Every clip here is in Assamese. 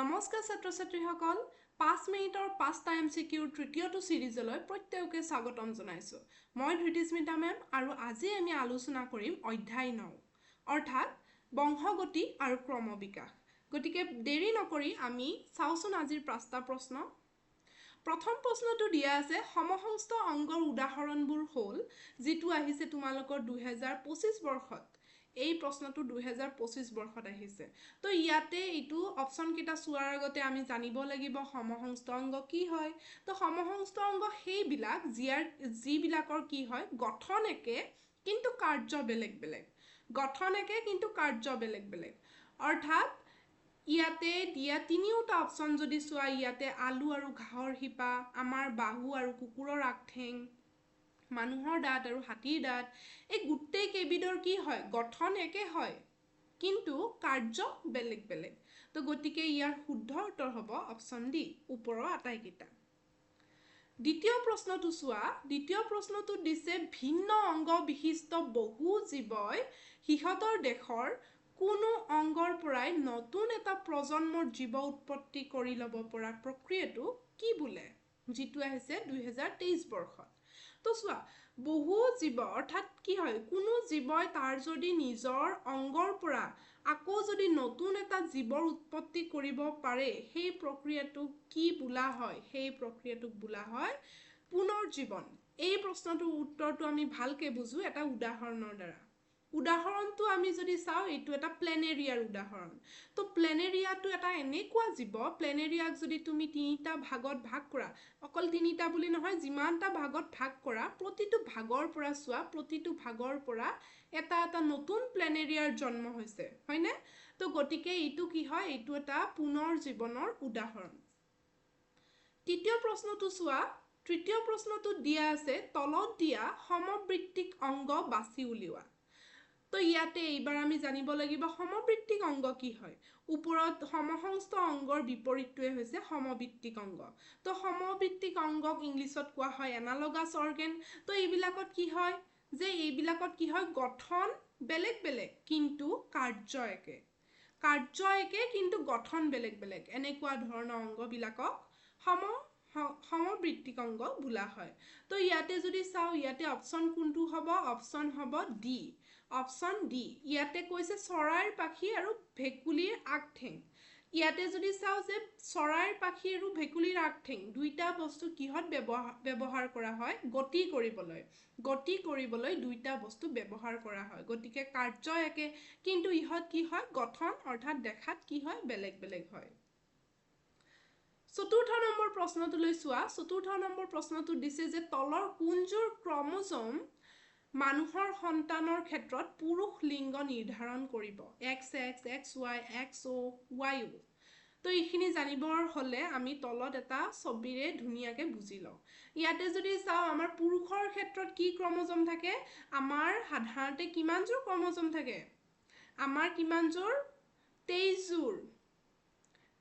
নমস্কাৰ ছাত্ৰ ছাত্ৰীসকল 5 মিনিটৰ 5টা MCQ তৃতীয়টো সিৰিজলৈ প্ৰত্যেককে স্বাগতম জনাইছো মই ধৃতিস্মিতা মেম আৰু আজি আমি আলোচনা কৰিম অধ্যায় 9 অৰ্থাৎ বংশগতি আৰু ক্ৰমবিকাশ গতিকে দেৰি নকৰি আমি চাওচোন আজিৰ 5টা প্ৰশ্ন প্ৰথম প্ৰশ্নটো দিয়া আছে সমহংস্থ অংগৰ উদাহৰণবোৰ হ'ল যেটো আহিছে তোমালোকৰ 2025 বৰ্ষত এই প্ৰশ্নটো 2025 বৰ্ষত আহিছে তো ইয়াতে এইটো অপচন কিটা চোৱাৰ আগতে আমি জানিব লাগিব সমহংস্থ অংগ কি হয় তো সমহংস্থ অংগ সেইবিলাক যিবিলাকৰ কি হয় গঠন একে কিন্তু কাৰ্য বেলেগ বেলেগ গঠন একে কিন্তু কাৰ্য বেলেগ বেলেগ অৰ্থাৎ ইয়াতে দিয়া তিনিওটা অপচন যদি চোৱা ইয়াতে আলু আৰু ঘাঁহৰ শিপা আমাৰ বাহু আৰু কুকুৰৰ আগঠেং মানুহৰ দাঁত আৰু হাতীৰ দাঁত এই গোটেই কেইবিধৰ কি হয় গঠন একে হয় কিন্তু কাৰ্য বেলেগ বেলেগ তো গতিকে ইয়াৰ শুদ্ধ উত্তৰ হ'ব অপচন ডি ওপৰৰ আটাইকেইটা দ্বিতীয় প্ৰশ্নটো চোৱা দ্বিতীয় প্ৰশ্নটো দিছে ভিন্ন অংগ বিশিষ্ট বহু জীৱই সিহঁতৰ দেশৰ কোনো অংগৰ পৰাই নতুন এটা প্ৰজন্মৰ জীৱ উৎপত্তি কৰি ল'ব পৰা প্ৰক্ৰিয়াটো কি বোলে যেটো আহিছে 2023 বৰ্ষত তো চোৱা বহু জীৱ অৰ্থাৎ কি হয় কোনো জীৱই তাৰ যদি নিজৰ অংগৰ পৰা আকৌ যদি নতুন এটা জীৱৰ উৎপত্তি কৰিব পাৰে সেই প্ৰক্ৰিয়াটোক কি বোলা হয় সেই প্ৰক্ৰিয়াটোক বোলা হয় পুনৰ্জীৱন এই প্ৰশ্নটোৰ উত্তৰটো আমি ভালকে বুজো এটা উদাহৰণৰ দ্বাৰা উদাহৰণটো আমি যদি চাও এইটো এটা প্লেনেৰিয়াৰ উদাহৰণ তো প্লেনেৰিয়াটো এটা এনেকুৱা জীৱ প্লেনেৰিয়াক যদি তুমি তিনিটা ভাগত ভাগ কৰা অকল তিনিটা বুলি নহয় যিমানটা ভাগত ভাগ কৰা প্ৰতিটো ভাগৰ পৰা চোৱা প্ৰতিটো ভাগৰ পৰা এটা এটা নতুন প্লেনেৰিয়াৰ জন্ম হৈছে হয়নে তো গতিকে এইটো কি হয় এইটো এটা পুনৰ্জীৱনৰ উদাহৰণ তৃতীয় প্ৰশ্নটো চোৱা তৃতীয় প্ৰশ্নটো দিয়া আছে তলত দিয়া সমবৃত্তিক অংগ বাছি উলিওৱা তো ইয়াতে এইবাৰ আমি জানিব লাগিব সমবৃত্তিক অংগ কি হয় ওপৰত সমহংস্থ অংগৰ বিপৰীতটোৱে হৈছে সমবৃত্তিক অংগ তো সমবৃত্তিক অংগক ইংলিছত কোৱা হয় এনালগাছ অৰ্গেন তো এইবিলাকত কি হয় যে এইবিলাকত কি হয় গঠন বেলেগ বেলেগ কিন্তু কাৰ্য একে কাৰ্য একে কিন্তু গঠন বেলেগ বেলেগ এনেকুৱা ধৰণৰ অংগবিলাকক সমবৃত্তিক অংগ বোলা হয় তো ইয়াতে যদি চাও ইয়াতে অপচন কোনটো হ'ব অপচন হ'ব ডি অপচন ডি ইয়াতে কৈছে চৰাইৰ পাখি আৰু ভেকুলীৰ আগঠেং ইয়াতে যদি চাও যে চৰাইৰ পাখি আৰু ভেকুলীৰ আগঠেং দুইটা বস্তু কিহত ব্যৱহাৰ কৰা হয় গতি কৰিবলৈ দুইটা বস্তু ব্যৱহাৰ কৰা হয় গতিকে কাৰ্য একে কিন্তু ইহত কি হয় গঠন অৰ্থাৎ দেখাত কি হয় বেলেগ বেলেগ হয় চতুৰ্থ নম্বৰ প্ৰশ্নটোলৈ চোৱা চতুৰ্থ নম্বৰ প্ৰশ্নটো দিছে যে তলৰ কোনযোৰ ক্ৰমোজম মানুহৰ সন্তানৰ ক্ষেত্ৰত পুৰুষ লিংগ নিৰ্ধাৰণ কৰিব XX, XY, XO, YO তো এইখিনি জানিবৰ হলে আমি তলত এটা ছবিৰে ধুনীয়াকে বুজি লওঁ ইয়াতে যদি চাও আমাৰ পুৰুষৰ ক্ষেত্ৰত কি ক্ৰমোজম থাকে আমাৰ সাধাৰণতে কিমানযোৰ ক্ৰমোজম থাকে আমাৰ কিমানযোৰ 23যোৰ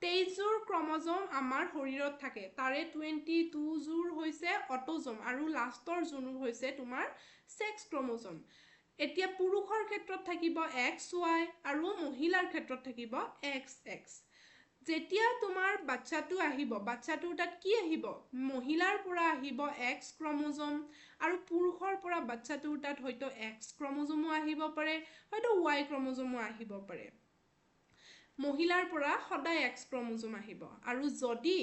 23যোৰ ক্ৰমোজম আমাৰ শৰীৰত থাকে তাৰে 22যোৰ হৈছে অটোজম আৰু লাষ্টৰ যোনটো হৈছে তোমাৰ সেক্স ক্ৰমোজম এতিয়া পুৰুষৰ ক্ষেত্ৰত থাকিব XY আৰু মহিলাৰ ক্ষেত্ৰত থাকিব XX যেতিয়া তোমাৰ বাচ্চাটো আহিব বাচ্চাটোৰ তাত কি আহিব মহিলাৰ পৰা আহিব X ক্ৰমোজম আৰু পুৰুষৰ পৰা বাচ্চাটোৰ তাত হয়তো X ক্ৰমোজমো আহিব পাৰে হয়তো Y ক্ৰমোজমো আহিব পাৰে মহিলাৰ পৰা সদায় X ক্ৰমোজম আহিব আৰু যদি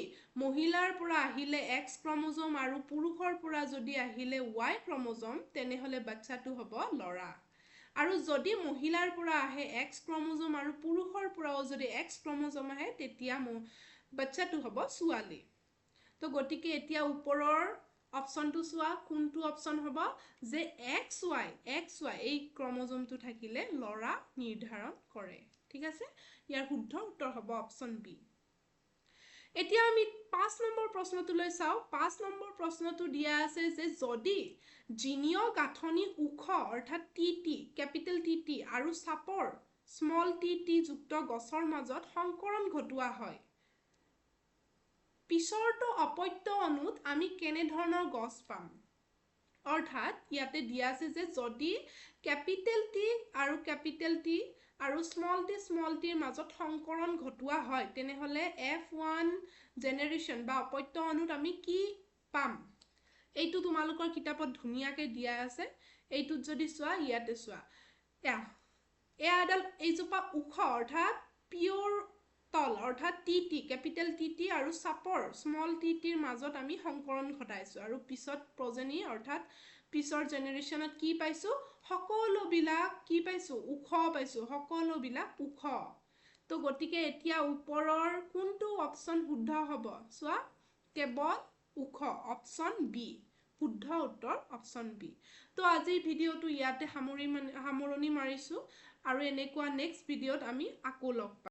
মহিলাৰ পৰা আহিলে X ক্ৰমোজম আৰু পুৰুষৰ পৰা যদি আহিলে Y ক্ৰমোজম তেনেহলে বাচ্চাটো হ'ব লৰা আৰু যদি মহিলাৰ পৰা আহে X ক্ৰমোজম আৰু পুৰুষৰ পৰাও যদি X ক্ৰমোজম আহে তেতিয়া বাচ্চাটো হ'ব ছোৱালী তো গতিকে এতিয়া ওপৰৰ অপচনটো চোৱা কোনটো অপচন হ'ব যে XY এই ক্ৰমোজমটো থাকিলে লৰা নিৰ্ধাৰণ কৰে ঠিক আছে ইয়াৰ শুদ্ধ উত্তৰ হ'ব অপচন বি এতিয়া আমি 5 নম্বৰ প্ৰশ্নটোলৈ চাও 5 নম্বৰ প্ৰশ্নটো দিয়া আছে যে যদি জিনীয় গাঁথনি ওখ অৰ্থাৎ TT কেপিটেল TT আৰু চাপৰ স্মল TT যুক্ত গছৰ মাজত সংকৰণ ঘটোৱা হয় পিছৰটো অপত্য অনুত আমি কেনে ধৰণৰ গছ পাম অৰ্থাৎ ইয়াতে দিয়া আছে যে যদি কেপিটেল T আৰু কেপিটেল T আৰু স্মল টিৰ মাজত সংকৰণ ঘটোৱা হয় তেনেহ'লে F1 জেনেৰেশ্যন বা অপত্য অণুত আমি কি পাম এইটো তোমালোকৰ কিতাপত ধুনীয়াকৈ দিয়া আছে এইটোত যদি চোৱা ইয়াতে চোৱা এয়া এডাল এইজোপা ওখ অৰ্থাৎ পিয়ৰ তল অৰ্থাৎ টি কেপিটেল টি আৰু চাপৰ স্মল টিৰ মাজত আমি সংকৰণ ঘটাইছোঁ আৰু পিছত প্ৰজেনী অৰ্থাৎ পিছৰ জেনেৰেশ্যনত কি পাইছোঁ সকলোবিলাক কি পাইছোঁ ওখ পাইছোঁ সকলোবিলাক ওখ তো গতিকে এতিয়া ওপৰৰ কোনটো অপশ্যন শুদ্ধ হ'ব চোৱা কেৱল ওখ অপশ্যন বি শুদ্ধ উত্তৰ অপশ্যন বি তো আজিৰ ভিডিঅ'টো ইয়াতে সামৰণি মাৰিছোঁ আৰু এনেকুৱা নেক্সট ভিডিঅ'ত আমি আকৌ লগ পাম